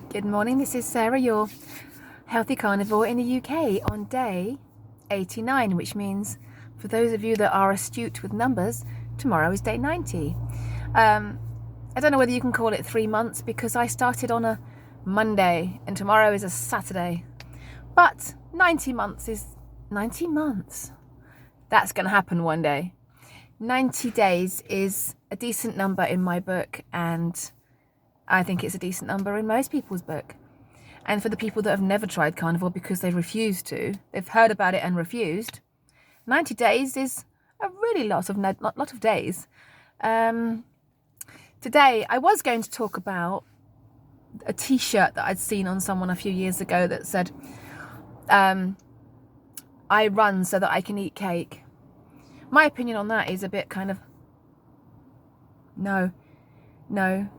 Good morning, this is Sarah, your healthy carnivore in the UK on day 89, which means for those of you that are astute with numbers, tomorrow is day 90. I don't know whether you can call it 3 months because I started on a Monday and tomorrow is a Saturday. But 90 months is 90 months. That's going to happen one day. 90 days is a decent number in my book, and I think it's a decent number in most people's book. And for the people that have never tried carnivore because they refused to, they've heard about it and refused, 90 days is a really lot of days. Today, I was going to talk about a t-shirt that I'd seen on someone a few years ago that said, I run so that I can eat cake. My opinion on that is a bit kind of, no,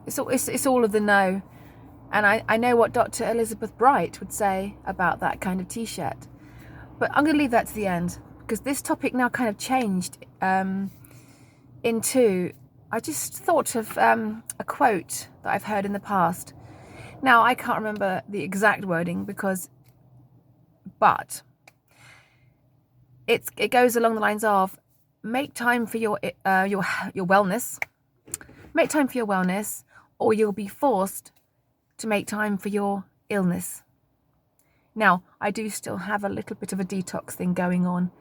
it's all of the no. And I know what Dr. Elizabeth Bright would say about that kind of t-shirt. But I'm going to leave that to the end because this topic now kind of changed into, I just thought of a quote that I've heard in the past. Now, I can't remember the exact wording but it goes along the lines of, make time for your wellness. Make time for your wellness, or you'll be forced to make time for your illness. Now, I do still have a little bit of a detox thing going on.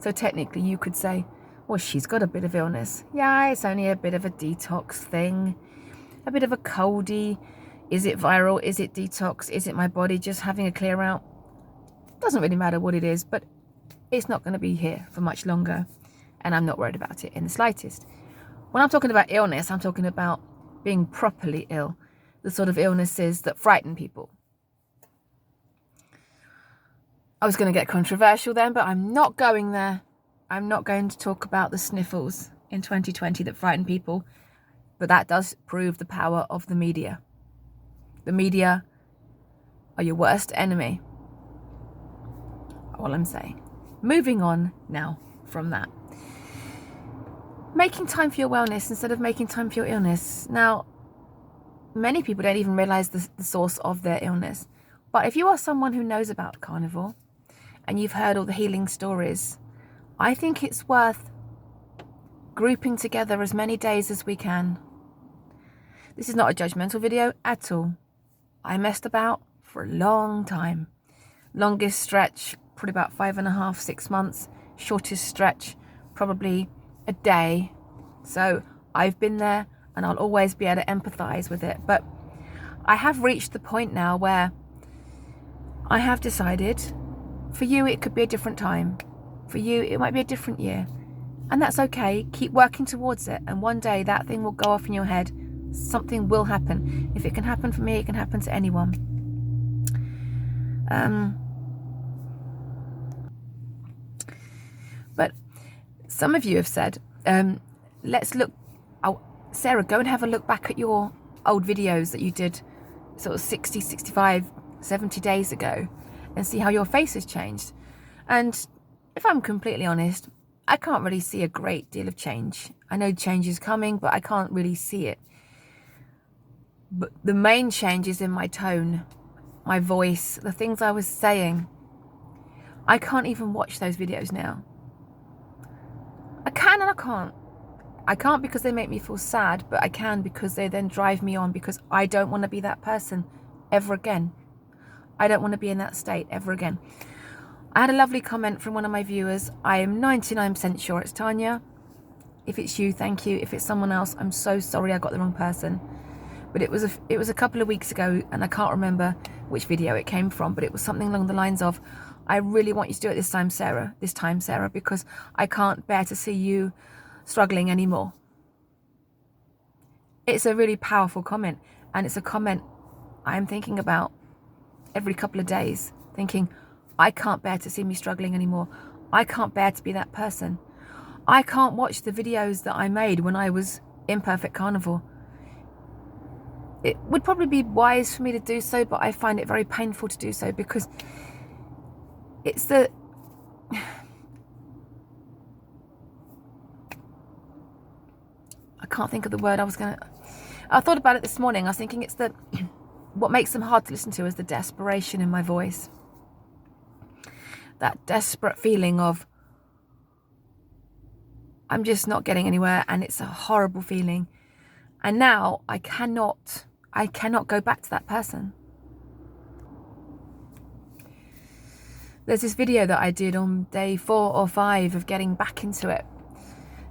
So technically you could say, well, she's got a bit of illness. Yeah, it's only a bit of a detox thing. A bit of a coldy. Is it viral? Is it detox? Is it my body just having a clear out? Doesn't really matter what it is, but it's not going to be here for much longer. And I'm not worried about it in the slightest. When I'm talking about illness, I'm talking about being properly ill. The sort of illnesses that frighten people. I was going to get controversial then, but I'm not going there. I'm not going to talk about the sniffles in 2020 that frighten people, but that does prove the power of the media. The media are your worst enemy. All I'm saying. Moving on now from that. Making time for your wellness instead of making time for your illness. Now, many people don't even realize the source of their illness. But if you are someone who knows about carnivore and you've heard all the healing stories, I think it's worth grouping together as many days as we can. This is not a judgmental video at all. I messed about for a long time. Longest stretch, probably about 5.5, 6 months. Shortest stretch, probably a day. So I've been there and I'll always be able to empathize with it. But I have reached the point now where I have decided, for you it could be a different time. For you it might be a different year. And that's okay. Keep working towards it. And one day that thing will go off in your head. Something will happen. If it can happen for me, it can happen to anyone. But some of you have said, let's look, Sarah, go and have a look back at your old videos that you did sort of 60, 65, 70 days ago and see how your face has changed. And if I'm completely honest, I can't really see a great deal of change. I know change is coming, but I can't really see it. But the main change is in my tone, my voice, the things I was saying. I can't even watch those videos now. I can and I can't. I can't because they make me feel sad, but I can because they then drive me on because I don't want to be that person ever again. I don't want to be in that state ever again. I had a lovely comment from one of my viewers. I am 99% sure it's Tanya. If it's you, thank you. If it's someone else, I'm so sorry I got the wrong person. But it was a couple of weeks ago and I can't remember which video it came from, but it was something along the lines of, I really want you to do it this time, Sarah, because I can't bear to see you struggling anymore. It's a really powerful comment, and it's a comment I'm thinking about every couple of days, thinking, I can't bear to see me struggling anymore. I can't bear to be that person. I can't watch the videos that I made when I was imperfect carnivore. It would probably be wise for me to do so, but I find it very painful to do so because it's the... I can't think of the word I thought about it this morning. I was thinking it's the what makes them hard to listen to is the desperation in my voice. That desperate feeling of, I'm just not getting anywhere, and it's a horrible feeling. And now I cannot go back to that person. There's this video that I did on day 4 or 5 of getting back into it.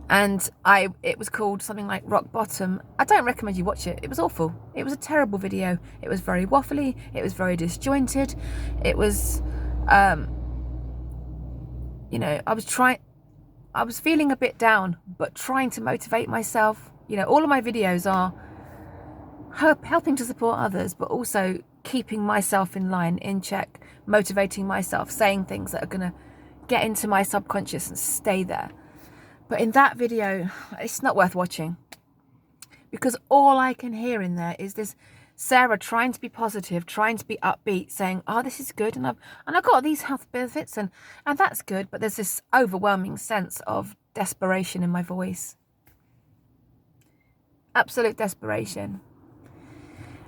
And it was called something like Rock Bottom. I don't recommend you watch it. It was awful. It was a terrible video. It was very waffly. It was very disjointed. It was, you know, I was feeling a bit down, but trying to motivate myself. You know, all of my videos are helping to support others, but also keeping myself in line, in check, motivating myself, saying things that are going to get into my subconscious and stay there. But in that video, it's not worth watching, because all I can hear in there is this Sarah trying to be positive, trying to be upbeat, saying, oh, this is good, and I've got these health benefits, and that's good. But there's this overwhelming sense of desperation in my voice. Absolute desperation.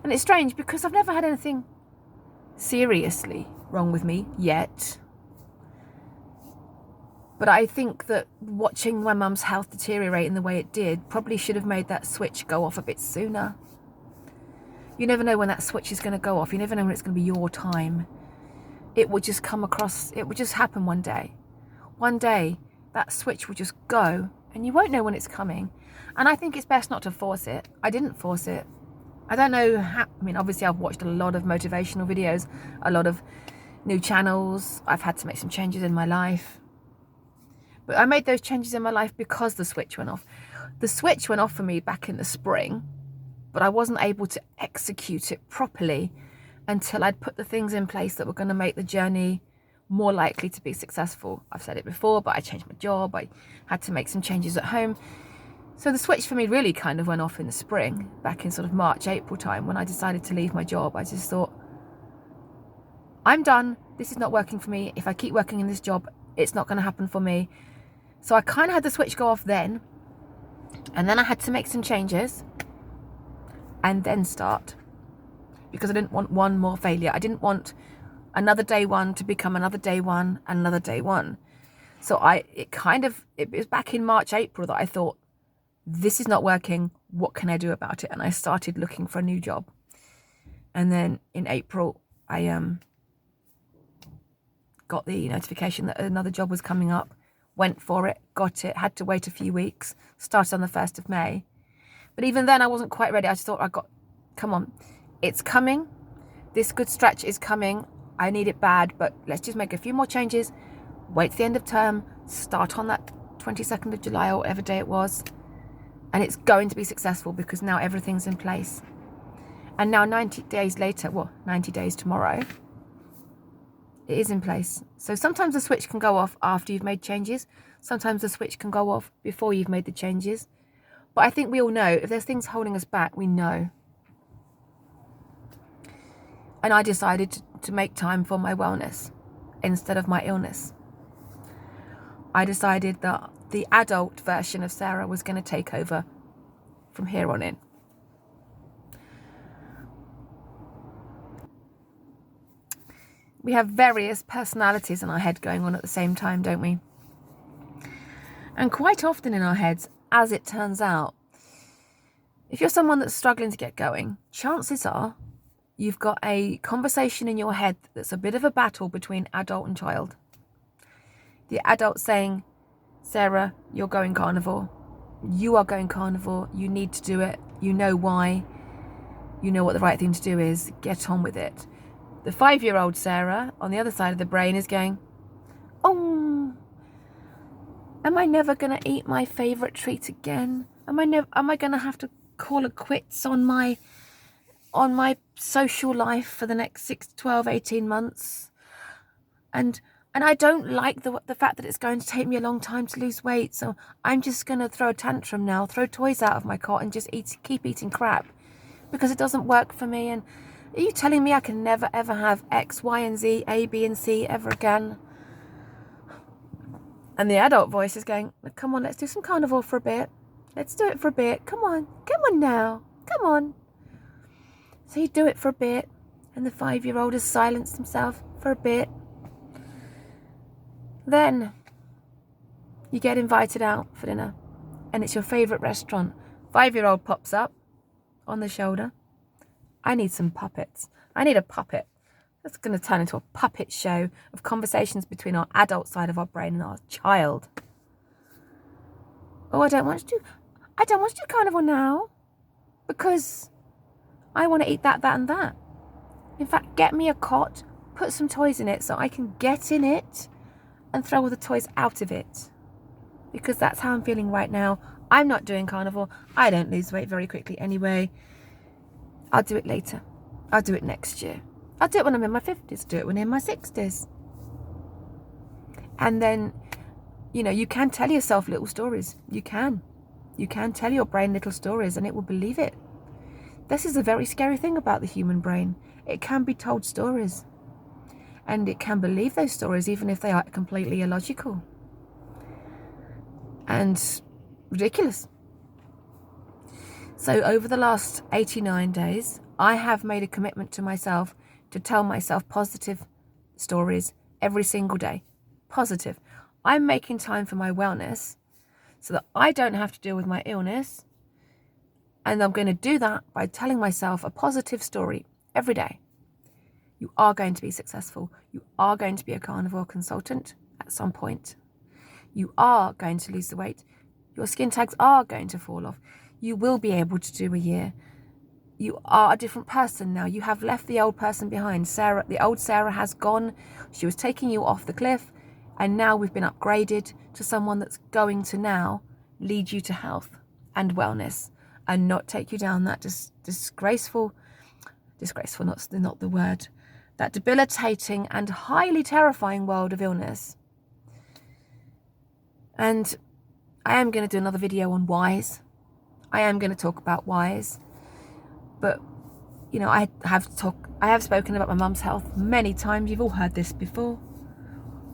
And it's strange because I've never had anything seriously wrong with me yet. But I think that watching my mum's health deteriorate in the way it did probably should have made that switch go off a bit sooner. You never know when that switch is going to go off. You never know when it's going to be your time. It will just come across, it will just happen one day. One day, that switch will just go, and you won't know when it's coming. And I think it's best not to force it. I didn't force it. I don't know how, I mean, obviously I've watched a lot of motivational videos, a lot of new channels. I've had to make some changes in my life. But I made those changes in my life because the switch went off. The switch went off for me back in the spring, but I wasn't able to execute it properly until I'd put the things in place that were going to make the journey more likely to be successful. I've said it before, but I changed my job. I had to make some changes at home. So the switch for me really kind of went off in the spring, back in sort of March, April time, when I decided to leave my job. I just thought, I'm done. This is not working for me. If I keep working in this job, it's not going to happen for me. So I kind of had the switch go off then, and then I had to make some changes and then start, because I didn't want one more failure. I didn't want another day one to become another day one and another day one. So it was back in March, April that I thought, this is not working. What can I do about it? And I started looking for a new job. And then in April, I got the notification that another job was coming up. Went for it, got it, had to wait a few weeks, started on the 1st of May. But even then I wasn't quite ready. I just thought, come on, it's coming. This good stretch is coming. I need it bad, but let's just make a few more changes. Wait to the end of term, start on that 22nd of July or whatever day it was. And it's going to be successful because now everything's in place. And now 90 days later, 90 days tomorrow, it is in place. So sometimes the switch can go off after you've made changes. Sometimes the switch can go off before you've made the changes. But I think we all know, if there's things holding us back, we know. And I decided to make time for my wellness instead of my illness. I decided that the adult version of Sarah was going to take over from here on in. We have various personalities in our head going on at the same time, don't we? And quite often in our heads, as it turns out, if you're someone that's struggling to get going, chances are you've got a conversation in your head that's a bit of a battle between adult and child. The adult saying, Sarah, you're going carnivore. You are going carnivore. You need to do it. You know why. You know what the right thing to do is. Get on with it. The 5-year-old Sarah on the other side of the brain is going, oh, am I never going to eat my favourite treat again? Am I going to have to call it quits on my social life for the next 6, 12, 18 months? And I don't like the fact that it's going to take me a long time to lose weight. So I'm just going to throw a tantrum now, throw toys out of my cot and just keep eating crap because it doesn't work for me. And are you telling me I can never, ever have X, Y, and Z, A, B, and C ever again? And the adult voice is going, come on, let's do some carnivore for a bit. Let's do it for a bit. Come on now. Come on. So you do it for a bit, and the 5-year-old has silenced himself for a bit. Then you get invited out for dinner, and it's your favourite restaurant. 5-year-old pops up on the shoulder. I need some puppets. I need a puppet. That's going to turn into a puppet show of conversations between our adult side of our brain and our child. Oh, I don't want to do carnivore now because I want to eat that, and that. In fact, get me a cot, put some toys in it so I can get in it and throw all the toys out of it. Because that's how I'm feeling right now. I'm not doing carnivore. I don't lose weight very quickly anyway. I'll do it later. I'll do it next year. I'll do it when I'm in my 50s. Do it when I'm in my 60s. And then, you can tell yourself little stories. You can. You can tell your brain little stories and it will believe it. This is a very scary thing about the human brain. It can be told stories. And it can believe those stories even if they are completely illogical. And ridiculous. So over the last 89 days, I have made a commitment to myself to tell myself positive stories every single day. Positive. I'm making time for my wellness so that I don't have to deal with my illness. And I'm going to do that by telling myself a positive story every day. You are going to be successful. You are going to be a carnivore consultant at some point. You are going to lose the weight. Your skin tags are going to fall off. You will be able to do a year. You are a different person now. You have left the old person behind. Sarah, the old Sarah has gone. She was taking you off the cliff. And now we've been upgraded to someone that's going to now lead you to health and wellness and not take you down that disgraceful, not the word, that debilitating and highly terrifying world of illness. And I am going to do another video on whys. I am going to talk about whys. But, I have spoken about my mum's health many times. You've all heard this before.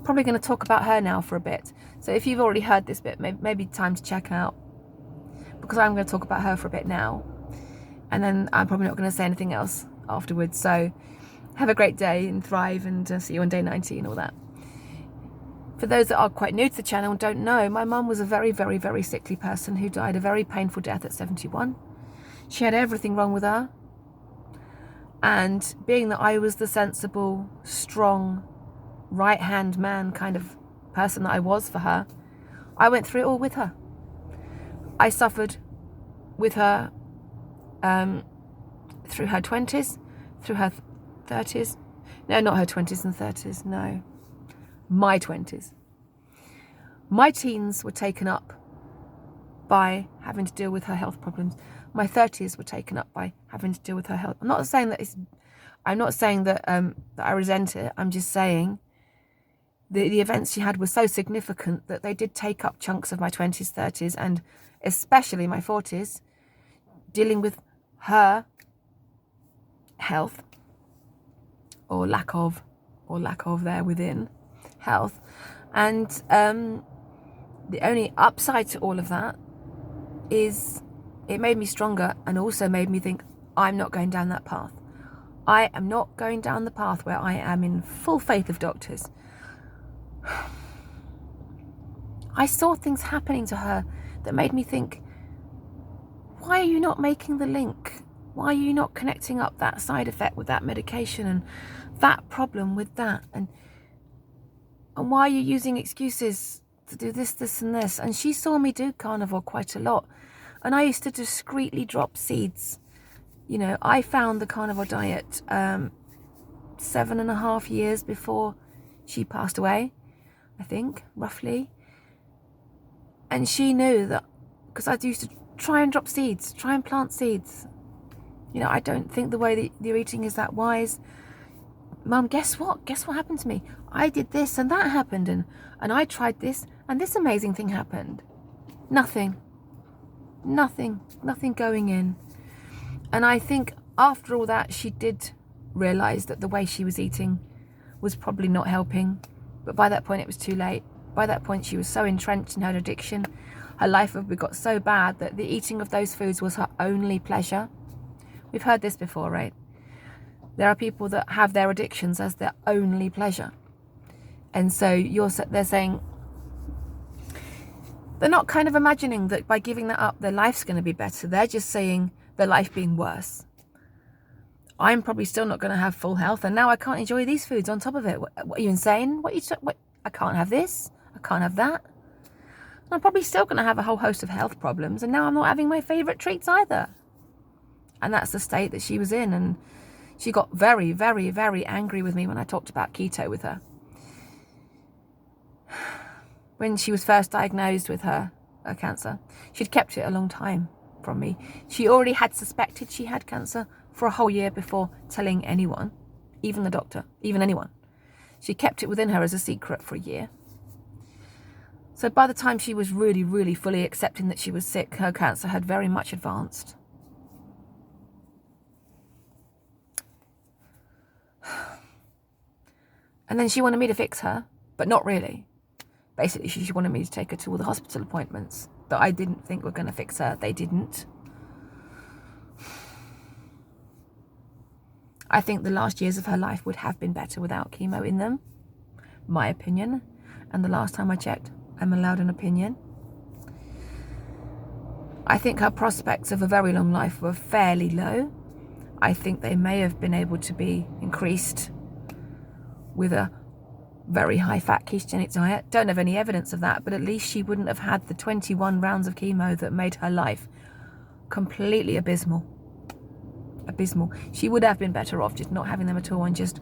Probably going to talk about her now for a bit. So if you've already heard this bit, maybe time to check out. Because I'm going to talk about her for a bit now. And then I'm probably not going to say anything else afterwards. So have a great day and thrive and see you on day 90 and all that. For those that are quite new to the channel and don't know, my mum was a very, very, very sickly person who died a very painful death at 71. She had everything wrong with her. And being that I was the sensible, strong, right-hand man kind of person that I was for her, I went through it all with her. I suffered with her through her 20s, through her 30s. No, not her 20s and 30s, no. My 20s. My teens were taken up by having to deal with her health problems. My 30s were taken up by having to deal with her health. I'm not saying that I resent it. I'm just saying the events she had were so significant that they did take up chunks of my 20s, 30s, and especially my 40s, dealing with her health or lack of there within health. And the only upside to all of that is it made me stronger and also made me think, I'm not going down that path. I am not going down the path where I am in full faith of doctors. I saw things happening to her that made me think, why are you not making the link? Why are you not connecting up that side effect with that medication and that problem with that? And why are you using excuses to do this, this and this? And she saw me do carnivore quite a lot. And I used to discreetly drop seeds. I found the carnivore diet 7.5 years before she passed away, I think, roughly. And she knew that, because I used to try and drop seeds, try and plant seeds. I don't think the way that you're eating is that wise. Mum, guess what? Guess what happened to me? I did this and that happened, and I tried this and this amazing thing happened. Nothing going in. And I think after all that, she did realise that the way she was eating was probably not helping. But by that point, it was too late. By that point, she was so entrenched in her addiction. Her life had got so bad that the eating of those foods was her only pleasure. We've heard this before, right? There are people that have their addictions as their only pleasure. And so they're saying, they're not kind of imagining that by giving that up, their life's going to be better. They're just saying their life being worse. I'm probably still not going to have full health, and now I can't enjoy these foods on top of it. What are you insane? What I can't have this. I can't have that. And I'm probably still going to have a whole host of health problems, and now I'm not having my favourite treats either. And that's the state that she was in, and she got very, very, very angry with me when I talked about keto with her. When she was first diagnosed with her cancer, she'd kept it a long time from me. She already had suspected she had cancer for a whole year before telling anyone, even the doctor, even anyone. She kept it within her as a secret for a year. So by the time she was really, really fully accepting that she was sick, her cancer had very much advanced. And then she wanted me to fix her, but not really. Basically, she wanted me to take her to all the hospital appointments that I didn't think were going to fix her. They didn't. I think the last years of her life would have been better without chemo in them. My opinion. And the last time I checked, I'm allowed an opinion. I think her prospects of a very long life were fairly low. I think they may have been able to be increased with a very high-fat ketogenic diet. Don't have any evidence of that, but at least she wouldn't have had the 21 rounds of chemo that made her life completely abysmal. She would have been better off just not having them at all and just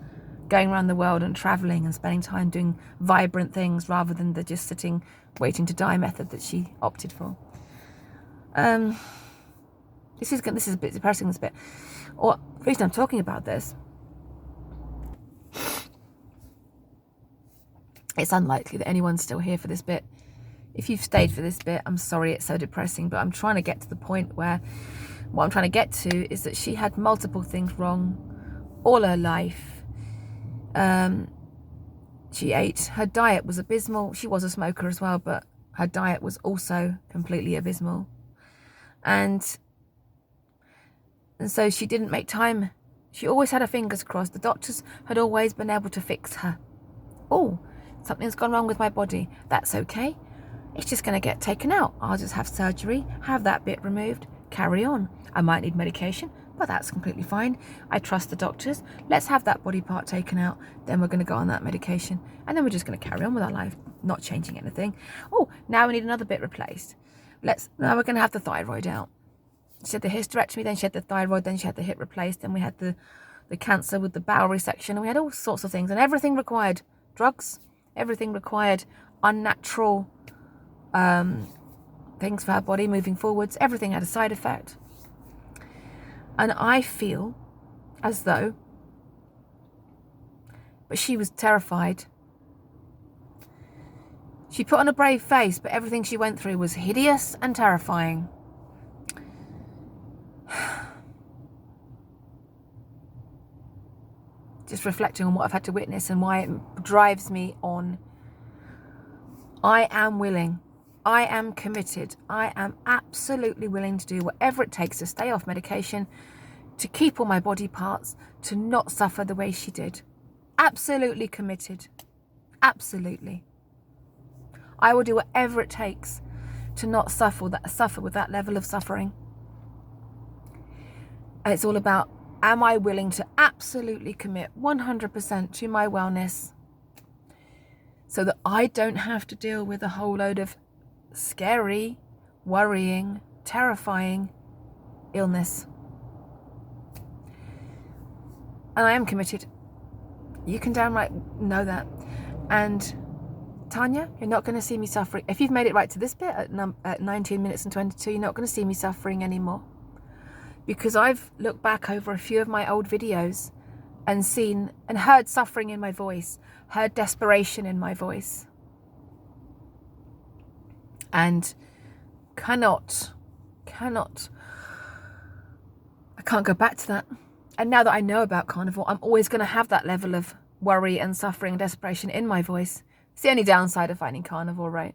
going around the world and traveling and spending time doing vibrant things rather than the just sitting waiting to die method that she opted for. This is a bit depressing, this bit. Or the reason I'm talking about this, it's unlikely that anyone's still here for this bit. If you've stayed for this bit, I'm sorry it's so depressing, but I'm trying to get to the point where what I'm trying to get to is that she had multiple things wrong all her life. She ate, her diet was abysmal. She was a smoker as well, but her diet was also completely abysmal. And so she didn't make time. She always had her fingers crossed. The doctors had always been able to fix her. Oh, something's gone wrong with my body. That's okay. It's just going to get taken out. I'll just have surgery, have that bit removed, carry on. I might need medication, but that's completely fine. I trust the doctors. Let's have that body part taken out. Then we're going to go on that medication. And then we're just going to carry on with our life, not changing anything. Oh, now we need another bit replaced. Now we're going to have the thyroid out. She had the hysterectomy, then she had the thyroid, then she had the hip replaced, then we had the cancer with the bowel resection, and we had all sorts of things. And everything required drugs. Everything required unnatural things for her body moving forwards. Everything had a side effect. And I feel as though, but she was terrified. She put on a brave face, but everything she went through was hideous and terrifying. Just reflecting on what I've had to witness and why it drives me on. I am willing. I am committed. I am absolutely willing to do whatever it takes to stay off medication, to keep all my body parts, to not suffer the way she did. Absolutely committed. Absolutely. I will do whatever it takes to not suffer with that level of suffering. And it's all about, am I willing to absolutely commit 100% to my wellness so that I don't have to deal with a whole load of scary, worrying, terrifying illness. And I am committed. You can downright know that. And Tanya, you're not going to see me suffering. If you've made it right to this bit at 19 minutes and 22, you're not going to see me suffering anymore. Because I've looked back over a few of my old videos and seen and heard suffering in my voice, heard desperation in my voice. And I can't go back to that. And now that I know about carnivore, I'm always going to have that level of worry and suffering and desperation in my voice. It's the only downside of finding carnivore, right?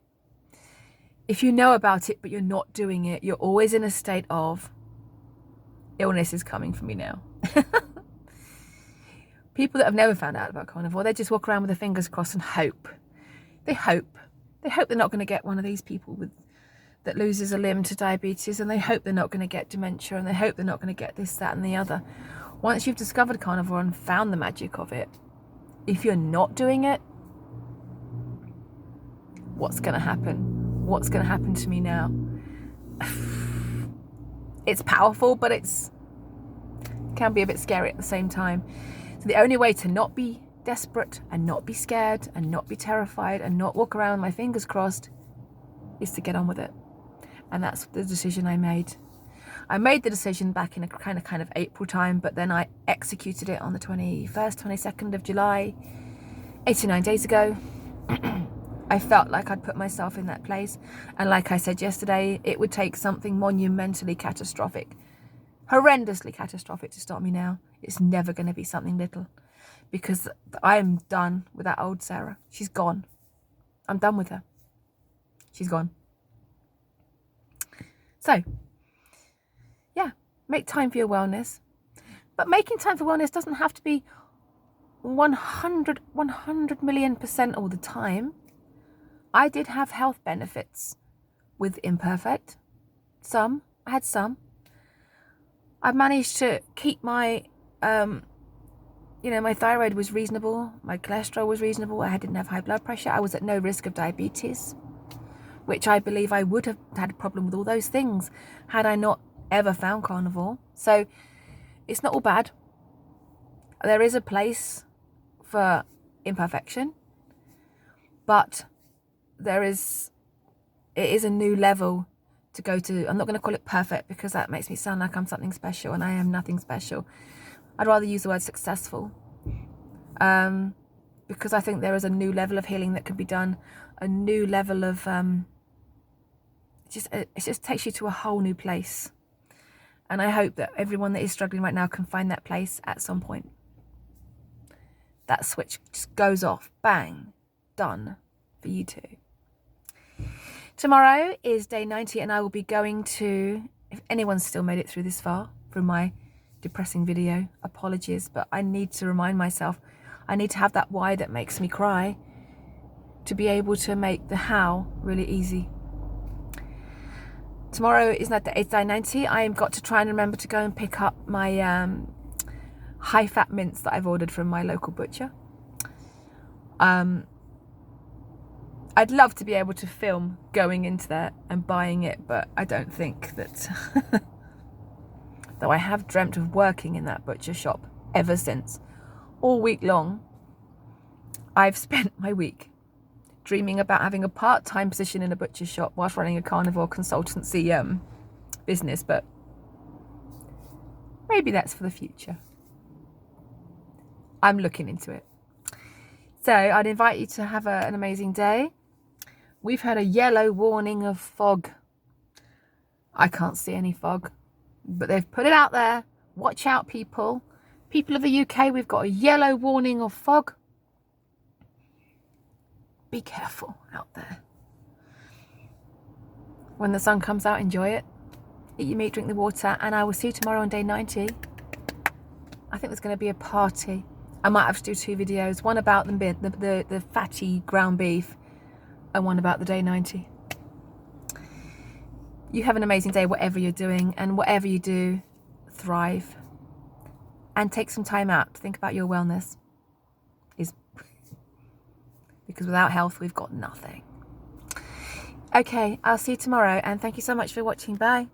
If you know about it, but you're not doing it, you're always in a state of illness is coming for me now. People that have never found out about carnivore, they just walk around with their fingers crossed and hope. They hope they're not going to get one of these people that loses a limb to diabetes, and they hope they're not going to get dementia, and they hope they're not going to get this, that, and the other. Once you've discovered carnivore and found the magic of it, if you're not doing it, what's going to happen? What's going to happen to me now? It's powerful, but it can be a bit scary at the same time. So the only way to not be desperate and not be scared and not be terrified and not walk around with my fingers crossed is to get on with it. And that's the decision I made. I made the decision back in a kind of April time, but then I executed it on the 21st, 22nd of July, 89 days ago. I felt like I'd put myself in that place. And like I said yesterday, it would take something monumentally catastrophic, horrendously catastrophic to stop me now. It's never going to be something little, because I am done with that old Sarah. She's gone. I'm done with her. She's gone. So, yeah, make time for your wellness. But making time for wellness doesn't have to be 100 million% all the time. I did have health benefits with imperfect. Some. I had some. I managed to keep my, my thyroid was reasonable. My cholesterol was reasonable. I didn't have high blood pressure. I was at no risk of diabetes, which I believe I would have had a problem with all those things had I not ever found carnivore. So it's not all bad. There is a place for imperfection, but it is a new level to go to. I'm not going to call it perfect, because that makes me sound like I'm something special, and I am nothing special. I'd rather use the word successful, because I think there is a new level of healing that can be done, a new level of it just takes you to a whole new place. And I hope that everyone that is struggling right now can find that place at some point. That switch just goes off, bang, done for you too. Tomorrow is day 90, and I will be going to, if anyone's still made it through this far from my depressing video, apologies, but I need to remind myself, I need to have that why that makes me cry to be able to make the how really easy. Tomorrow is day 90. I've got to try and remember to go and pick up my high-fat mince that I've ordered from my local butcher. I'd love to be able to film going into there and buying it, but I don't think that... Though I have dreamt of working in that butcher shop ever since. All week long, I've spent my week dreaming about having a part-time position in a butcher shop whilst running a carnivore consultancy business, but maybe that's for the future. I'm looking into it. So I'd invite you to have an amazing day. We've had a yellow warning of fog. I can't see any fog, but they've put it out there. Watch out, people. People of the UK, we've got a yellow warning of fog. Be careful out there. When the sun comes out, enjoy it. Eat your meat, drink the water, and I will see you tomorrow on day 90. I think there's going to be a party. I might have to do 2 videos, one about the fatty ground beef and one about the day 90. You have an amazing day, whatever you're doing, and whatever you do, thrive. And take some time out to think about your wellness. Because without health, we've got nothing. Okay, I'll see you tomorrow, and thank you so much for watching. Bye.